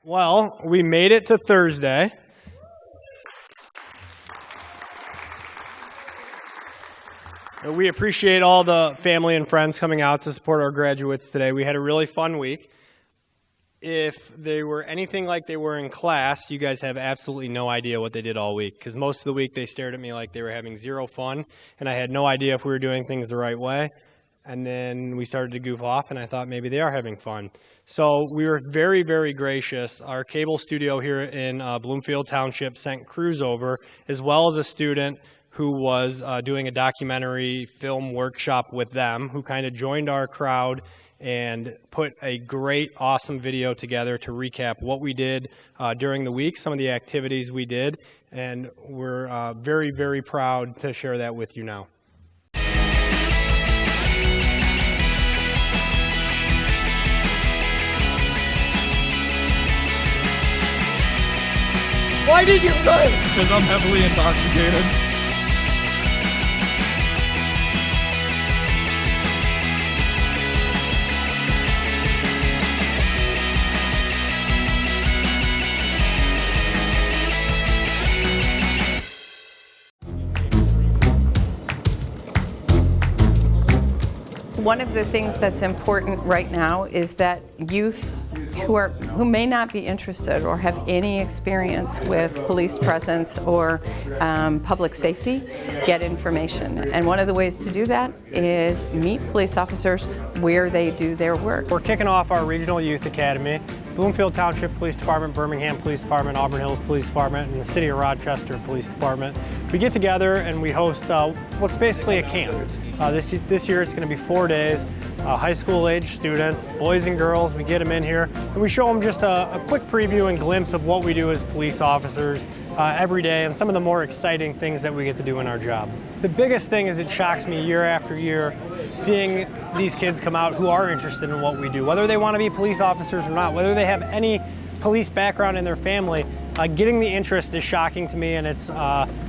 Well, we made it to Thursday. We appreciate all the family and friends coming out to support our graduates today. We had a really fun week. If they were anything like they were in class, you guys have absolutely no idea what they did all week, because most of the week they stared at me like they were having zero fun, and I had no idea if we were doing things the right way. And then we started to goof off, and I thought maybe they are having fun. So we were very, very gracious. Our cable studio here in Bloomfield Township sent crews over, as well as a student who was doing a documentary film workshop with them, who kind of joined our crowd and put a great, awesome video together to recap what we did during the week, some of the activities we did, and we're very, very proud to share that with you now. Why did you run? Because I'm heavily intoxicated. One of the things that's important right now is that youth who may not be interested or have any experience with police presence or public safety get information. And one of the ways to do that is meet police officers where they do their work. We're kicking off our Regional Youth Academy. Bloomfield Township Police Department, Birmingham Police Department, Auburn Hills Police Department, and the City of Rochester Police Department. We get together and we host what's basically a camp. This year it's going to be 4 days. High school age students, boys and girls, we get them in here and we show them just a quick preview and glimpse of what we do as police officers every day and some of the more exciting things that we get to do in our job. The biggest thing is it shocks me year after year seeing these kids come out who are interested in what we do, whether they want to be police officers or not, whether they have any police background in their family. Getting the interest is shocking to me, and it's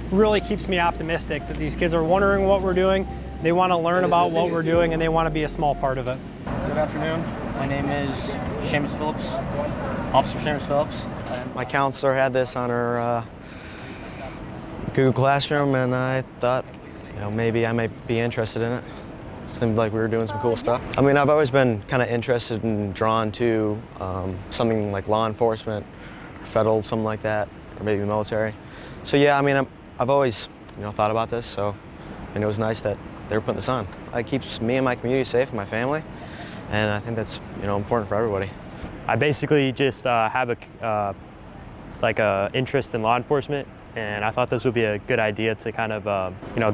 really keeps me optimistic that these kids are wondering what we're doing. They want to learn about what we're doing, and they want to be a small part of it. Good afternoon. My name is Seamus Phillips, Officer Seamus Phillips. My counselor had this on her Google Classroom, and I thought, maybe I might be interested in it. It seemed like we were doing some cool stuff. I mean, I've always been kind of interested and drawn to something like law enforcement, or federal, something like that, or maybe military. So yeah, I mean, I've always, thought about this. So, and it was nice that they were putting this on. It keeps me and my community safe and my family, and I think that's important for everybody. I basically just have a interest in law enforcement, and I thought this would be a good idea to kind of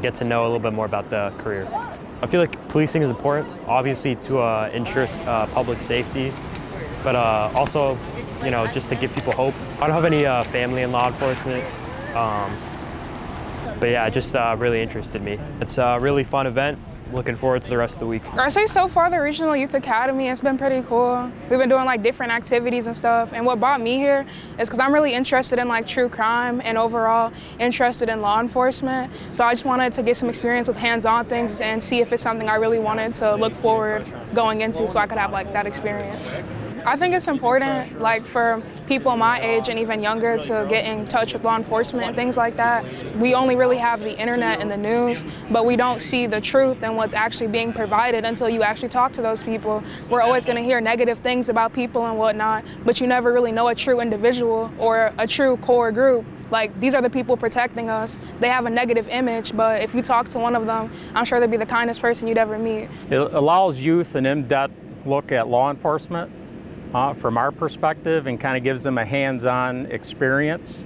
get to know a little bit more about the career. I feel like policing is important, obviously to ensure public safety, but also just to give people hope. I don't have any family in law enforcement. But yeah, it just really interested me. It's a really fun event. Looking forward to the rest of the week. I say so far the Regional Youth Academy has been pretty cool. We've been doing different activities and stuff. And what brought me here is because I'm really interested in true crime and overall interested in law enforcement. So I just wanted to get some experience with hands-on things and see if it's something I really wanted to look forward going into so I could have that experience. I think it's important, for people my age and even younger to get in touch with law enforcement and things like that. We only really have the internet and the news, but we don't see the truth and what's actually being provided until you actually talk to those people. We're always going to hear negative things about people and whatnot, but you never really know a true individual or a true core group. These are the people protecting us. They have a negative image, but if you talk to one of them, I'm sure they'd be the kindest person you'd ever meet. It allows youth an in-depth look at law enforcement from our perspective, and kind of gives them a hands-on experience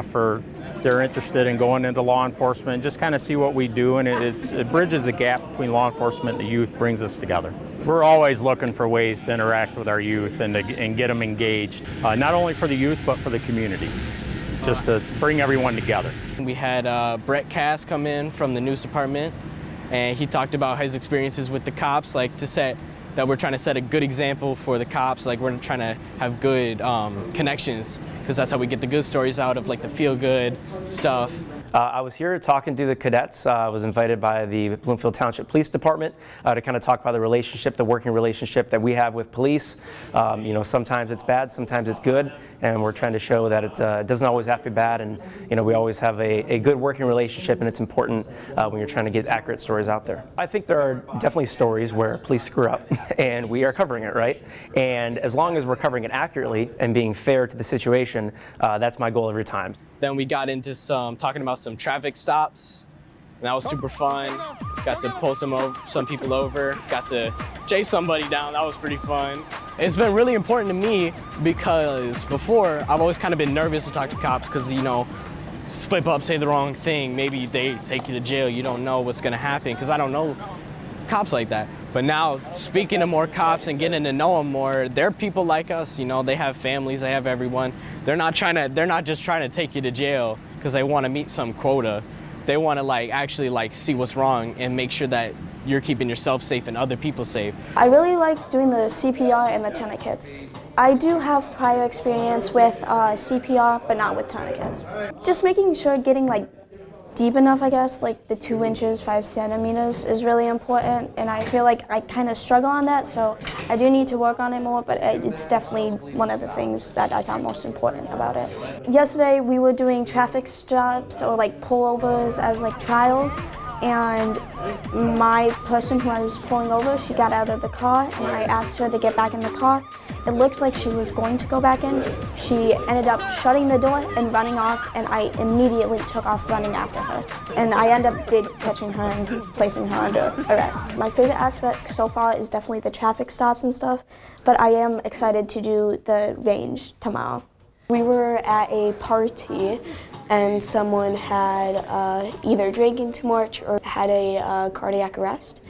for they're interested in going into law enforcement, and just kind of see what we do, and it bridges the gap between law enforcement and the youth, brings us together. We're always looking for ways to interact with our youth and get them engaged, not only for the youth but for the community, just to bring everyone together. We had Brett Cass come in from the news department, and he talked about his experiences with the cops, that we're trying to set a good example for the cops. We're trying to have good connections, because that's how we get the good stories out of the feel-good stuff. I was here talking to the cadets. I was invited by the Bloomfield Township Police Department to kind of talk about the relationship, the working relationship that we have with police. You know, sometimes it's bad, sometimes it's good, and we're trying to show that it doesn't always have to be bad, and you know, we always have a good working relationship, and it's important when you're trying to get accurate stories out there. I think there are definitely stories where police screw up, and we are covering it, right? And as long as we're covering it accurately and being fair to the situation, that's my goal every time. Then we got into talking about some traffic stops, and that was super fun. Got to pull some people over, got to chase somebody down. That was pretty fun. It's been really important to me because before I've always kind of been nervous to talk to cops because, you know, slip up, say the wrong thing, maybe they take you to jail. You don't know what's going to happen because I don't know cops like that. But now speaking to more cops and getting to know them more, they're people like us, you know, they have families, they have everyone. They're not just trying to take you to jail because they want to meet some quota. They want to actually see what's wrong and make sure that you're keeping yourself safe and other people safe. I really like doing the CPR and the tourniquets. I do have prior experience with CPR, but not with tourniquets. Just making sure getting deep enough, I guess, the 2 inches, 5 centimeters is really important, and I feel like I kind of struggle on that, so I do need to work on it more, but it's definitely one of the things that I found most important about it. Yesterday we were doing traffic stops or pullovers as trials, and my person who I was pulling over, she got out of the car, and I asked her to get back in the car. It looked like she was going to go back in. She ended up shutting the door and running off, and I immediately took off running after her. And I ended up catching her and placing her under arrest. My favorite aspect so far is definitely the traffic stops and stuff, but I am excited to do the range tomorrow. We were at a party and someone had either drinking too much or had a cardiac arrest,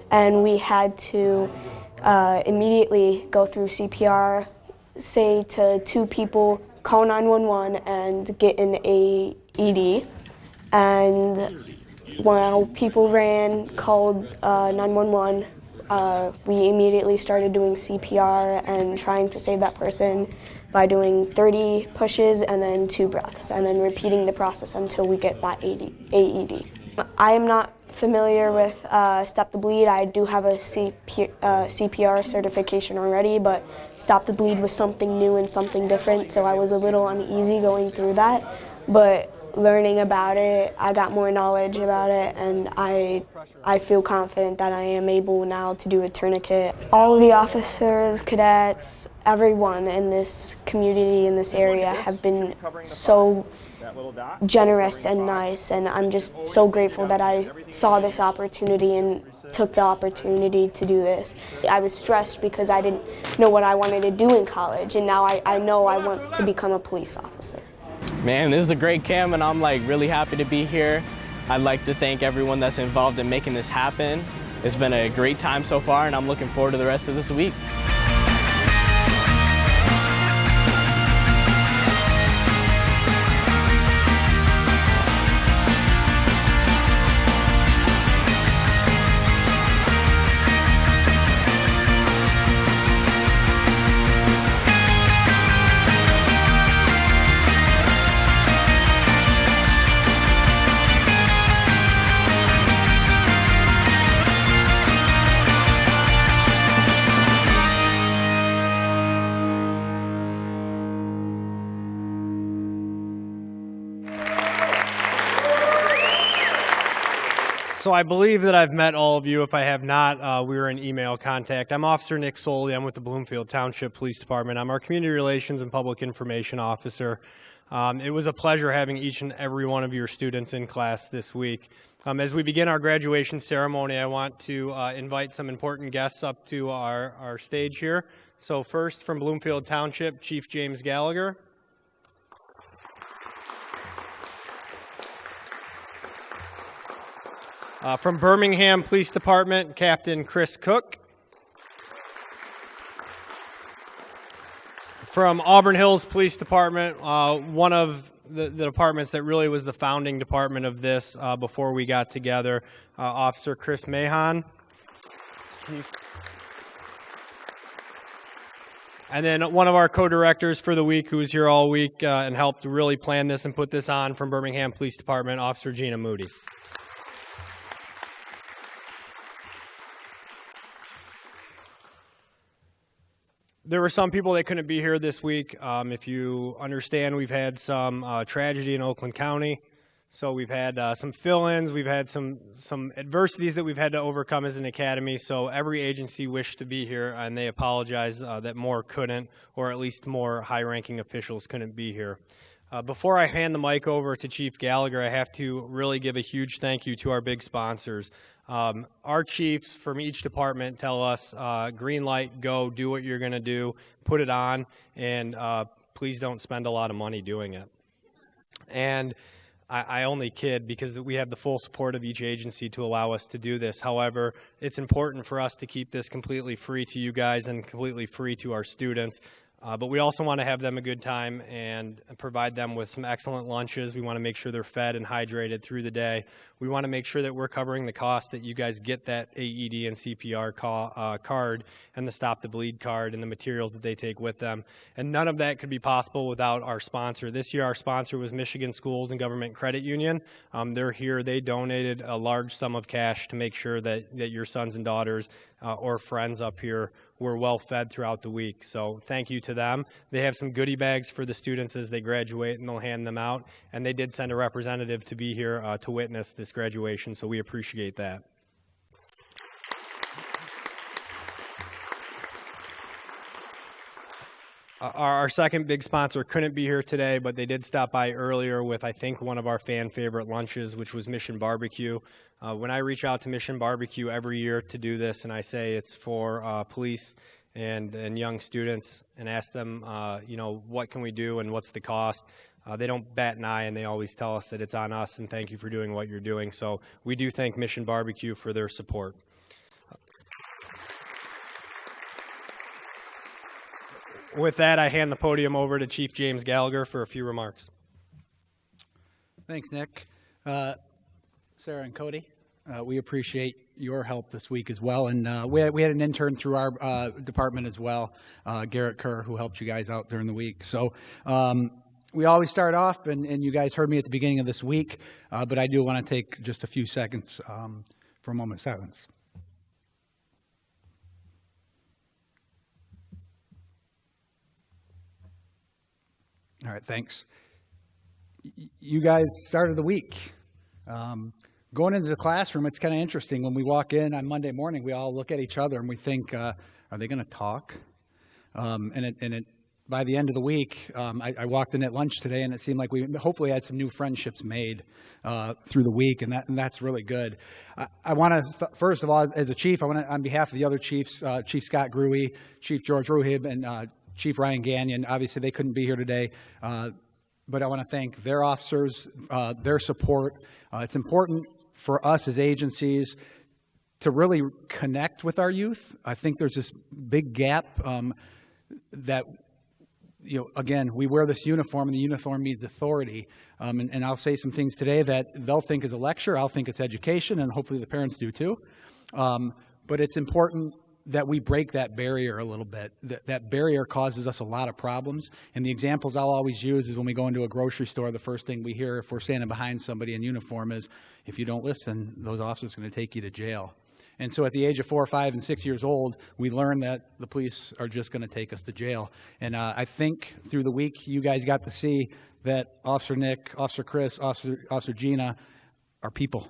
and we had to immediately go through CPR, say to 2 people, call 911 and get an AED. And while people ran, called 911, we immediately started doing CPR and trying to save that person by doing 30 pushes and then 2 breaths, and then repeating the process until we get that AED. I am not familiar with Stop the Bleed. I do have a CPR certification already, but Stop the Bleed was something new and something different, so I was a little uneasy going through that. But learning about it, I got more knowledge about it, and I feel confident that I am able now to do a tourniquet. All of the officers, cadets, everyone in this community, in this area, have been so generous and nice, and I'm just so grateful that I saw this opportunity and took the opportunity to do this. I was stressed because I didn't know what I wanted to do in college, and now I know I want to become a police officer. Man, this is a great camp, and I'm really happy to be here. I'd like to thank everyone that's involved in making this happen. It's been a great time so far, and I'm looking forward to the rest of this week. So I believe that I've met all of you. If I have not, we were in email contact. I'm Officer Nick Soley. I'm with the Bloomfield Township Police Department. I'm our Community Relations and Public Information Officer. It was a pleasure having each and every one of your students in class this week. As we begin our graduation ceremony, I want to invite some important guests up to our stage here. So first, from Bloomfield Township, Chief James Gallagher. From Birmingham Police Department, Captain Chris Cook. From Auburn Hills Police Department, one of the departments that really was the founding department of this before we got together, Officer Chris Mahon. And then one of our co-directors for the week, who was here all week and helped really plan this and put this on, from Birmingham Police Department, Officer Gina Moody. There were some people that couldn't be here this week. If you understand, we've had some tragedy in Oakland County. So we've had some fill-ins, we've had some adversities that we've had to overcome as an academy. So every agency wished to be here, and they apologize that more couldn't, or at least more high-ranking officials couldn't be here. Before I hand the mic over to Chief Gallagher, I have to really give a huge thank you to our big sponsors. Our chiefs from each department tell us, green light, go, do what you're going to do, put it on, and please don't spend a lot of money doing it. And I only kid, because we have the full support of each agency to allow us to do this. However, it's important for us to keep this completely free to you guys and completely free to our students. But we also want to have them a good time and provide them with some excellent lunches. We want to make sure they're fed and hydrated through the day. We want to make sure that we're covering the cost that you guys get that AED and CPR card and the Stop the Bleed card and the materials that they take with them. And none of that could be possible without our sponsor. This year, our sponsor was Michigan Schools and Government Credit Union. They're here. They donated a large sum of cash to make sure that your sons and daughters or friends up here were well fed throughout the week. So thank you to them. They have some goodie bags for the students as they graduate, and they'll hand them out. And they did send a representative to be here to witness this graduation, so we appreciate that. Our second big sponsor couldn't be here today, but they did stop by earlier with, I think, one of our fan favorite lunches, which was Mission Barbecue. When I reach out to Mission Barbecue every year to do this, and I say it's for police and young students, and ask them, what can we do and what's the cost, they don't bat an eye, and they always tell us that it's on us, and thank you for doing what you're doing. So we do thank Mission Barbecue for their support. With that, I hand the podium over to Chief James Gallagher for a few remarks. Thanks, Nick. Sarah and Cody, we appreciate your help this week as well. And we had an intern through our department as well, Garrett Kerr, who helped you guys out during the week. So we always start off, and you guys heard me at the beginning of this week, but I do want to take just a few seconds for a moment of silence. All right, thanks. You guys started the week. Going into the classroom, it's kind of interesting. When we walk in on Monday morning, we all look at each other and we think, are they going to talk? By the end of the week, I walked in at lunch today, and it seemed like we hopefully had some new friendships made through the week, and that's really good. I want to, first of all, as a chief, I want to, on behalf of the other chiefs, Chief Scott Gruey, Chief George Ruhib, and Chief Ryan Gagnon, obviously they couldn't be here today, but I want to thank their officers, their support. It's important for us as agencies to really connect with our youth. I think there's this big gap that, again, we wear this uniform, and the uniform needs authority. And I'll say some things today that they'll think is a lecture, I'll think it's education, and hopefully the parents do too. But it's important that we break that barrier a little bit. That barrier causes us a lot of problems. And the examples I'll always use is when we go into a grocery store, the first thing we hear if we're standing behind somebody in uniform is, if you don't listen, those officers are going to take you to jail. And so at the age of 4, 5, and 6 years old, we learn that the police are just going to take us to jail. And I think through the week, you guys got to see that Officer Nick, Officer Chris, Officer Gina are people.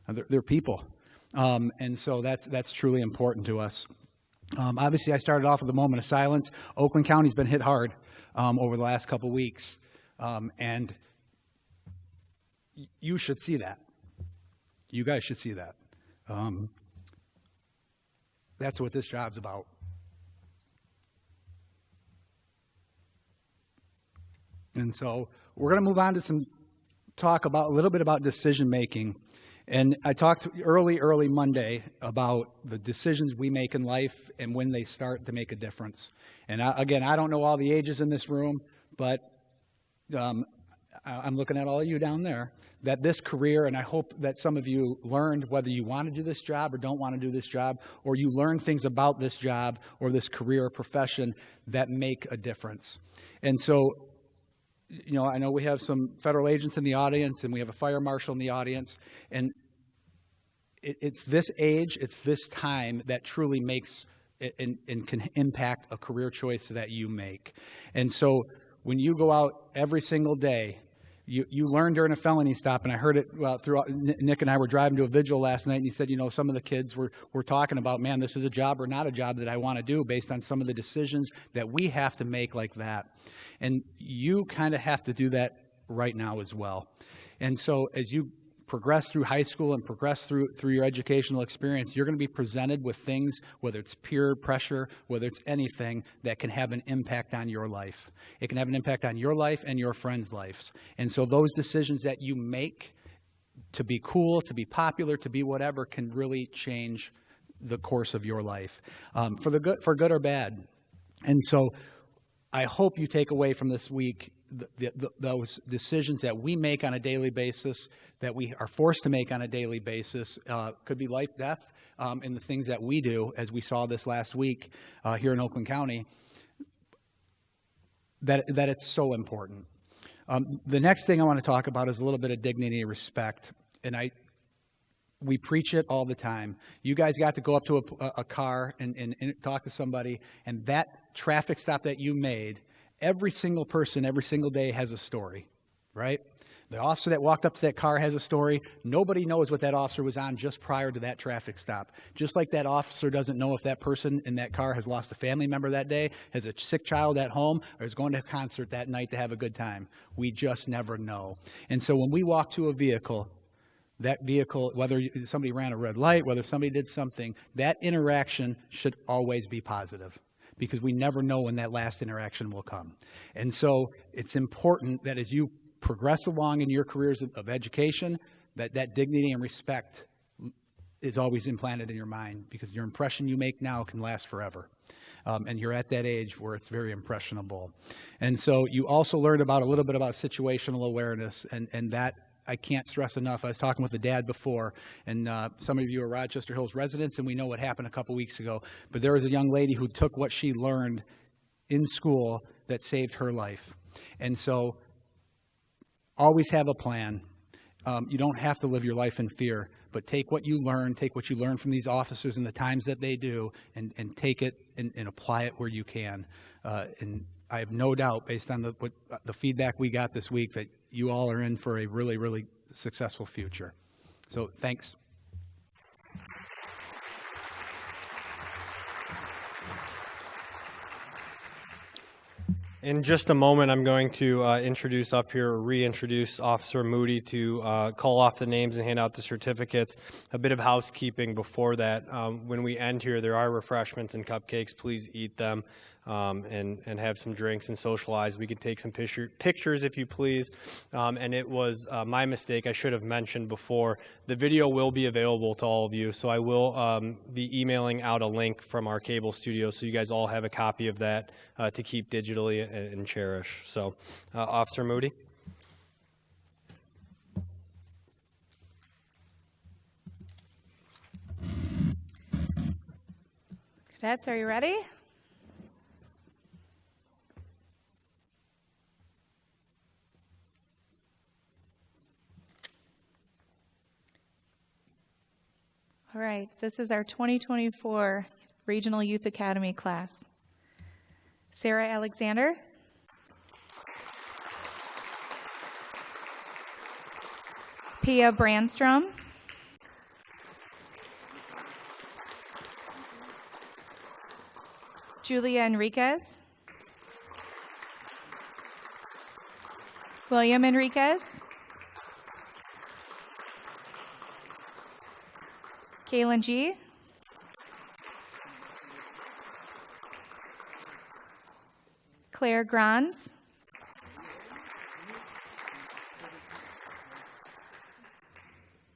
They're people. And so that's truly important to us. Obviously, I started off with a moment of silence. Oakland County's been hit hard over the last couple weeks. And you should see that. You guys should see that. That's what this job's about. And so we're going to move on to talk about a little bit about decision making. And I talked early Monday about the decisions we make in life and when they start to make a difference. And again, I don't know all the ages in this room, but I'm looking at all of you down there, that this career, and I hope that some of you learned whether you want to do this job or don't want to do this job, or you learn things about this job or this career or profession that make a difference. And so, you know, I know we have some federal agents in the audience and we have a fire marshal in the audience, and it's this age, it's this time that truly makes and can impact a career choice that you make. And so when you go out every single day, you learn during a felony stop, and I heard it throughout. Nick and I were driving to a vigil last night, and he said, you know, some of the kids were talking about, man, this is a job or not a job that I want to do based on some of the decisions that we have to make like that. And you kind of have to do that right now as well. And so as you progress through high school and progress through your educational experience, you're going to be presented with things, whether it's peer pressure, whether it's anything, that can have an impact on your life. It can have an impact on your life and your friends' lives. And so those decisions that you make to be cool, to be popular, to be whatever, can really change the course of your life, for good or bad. And so I hope you take away from this week those decisions that we make on a daily basis, that we are forced to make on a daily basis, could be life, death, in the things that we do, as we saw this last week here in Oakland County, that it's so important. The next thing I want to talk about is a little bit of dignity and respect, and we preach it all the time. You guys got to go up to a car and talk to somebody, and that traffic stop that you made, every single person, every single day has a story, right? The officer that walked up to that car has a story. Nobody knows what that officer was on just prior to that traffic stop. Just like that officer doesn't know if that person in that car has lost a family member that day, has a sick child at home, or is going to a concert that night to have a good time. We just never know. And so when we walk to a vehicle, that vehicle, whether somebody ran a red light, whether somebody did something, that interaction should always be positive, because we never know when that last interaction will come. And so it's important that as you progress along in your careers of education, that dignity and respect is always implanted in your mind, because your impression you make now can last forever. And you're at that age where it's very impressionable. And so you also learned about a little bit about situational awareness, and that I can't stress enough. I was talking with the dad before, and some of you are Rochester Hills residents, and we know what happened a couple weeks ago. But there was a young lady who took what she learned in school that saved her life. And so always have a plan. You don't have to live your life in fear, but take what you learn from these officers and the times that they do, and take it and apply it where you can. And I have no doubt, based on the feedback we got this week, that you all are in for a really, really successful future. So thanks. In just a moment, I'm going to reintroduce Officer Moody to call off the names and hand out the certificates. A bit of housekeeping before that. When we end here, there are refreshments and cupcakes. Please eat them and have some drinks and socialize. We can take some pictures if you please. And it was my mistake. I should have mentioned before, the video will be available to all of you. So I will be emailing out a link from our cable studio so you guys all have a copy of that to keep digitally and cherish. So, Officer Moody. Cadets, are you ready? All right, this is our 2024 Regional Youth Academy class. Sarah Alexander. Pia Brandstrom. Julia Enriquez. William Enriquez. Kaylin G. Claire Grans.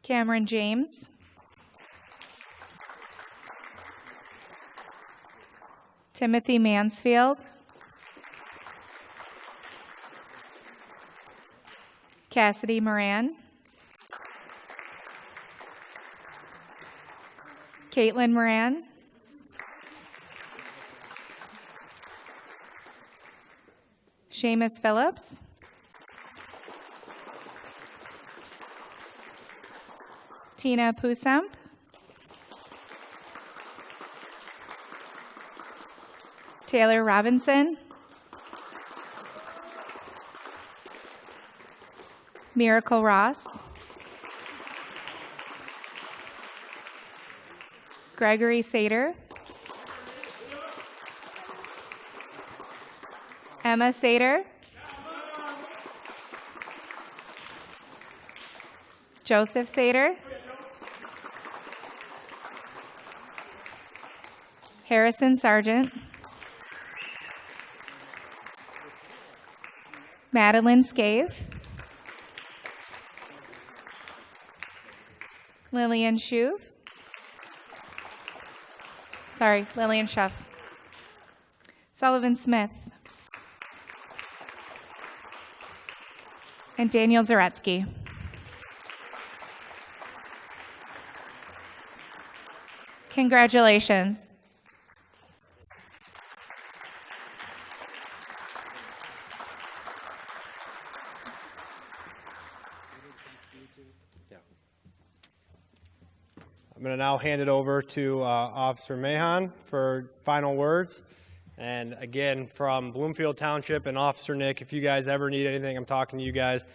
Cameron James. Timothy Mansfield. Cassidy Moran, Caitlin Moran, Seamus Phillips, Tina Pusump, Taylor Robinson, Miracle Ross, Gregory Sater, Emma Sater, Joseph Sater, Harrison Sargent, Madeline Scave, Lillian Schuve, Lillian Schuff, Sullivan Smith, and Daniel Zaretsky. Congratulations. I'm going to now hand it over to Officer Mahon for final words. And again, from Bloomfield Township and Officer Nick, if you guys ever need anything, I'm talking to you guys,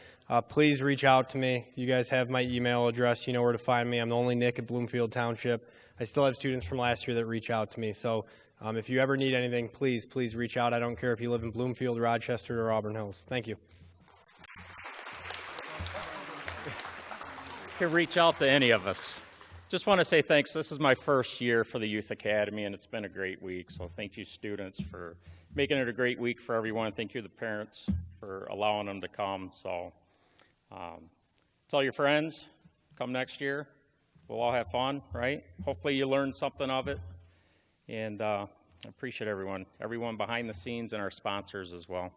please reach out to me. You guys have my email address. You know where to find me. I'm the only Nick at Bloomfield Township. I still have students from last year that reach out to me. So if you ever need anything, please reach out. I don't care if you live in Bloomfield, Rochester, or Auburn Hills. Thank you. You can reach out to any of us. Just want to say thanks. This is my first year for the Youth Academy, and it's been a great week. So thank you, students, for making it a great week for everyone. Thank you, the parents, for allowing them to come. So tell your friends, come next year. We'll all have fun, right? Hopefully you learned something of it. And I appreciate everyone behind the scenes and our sponsors as well.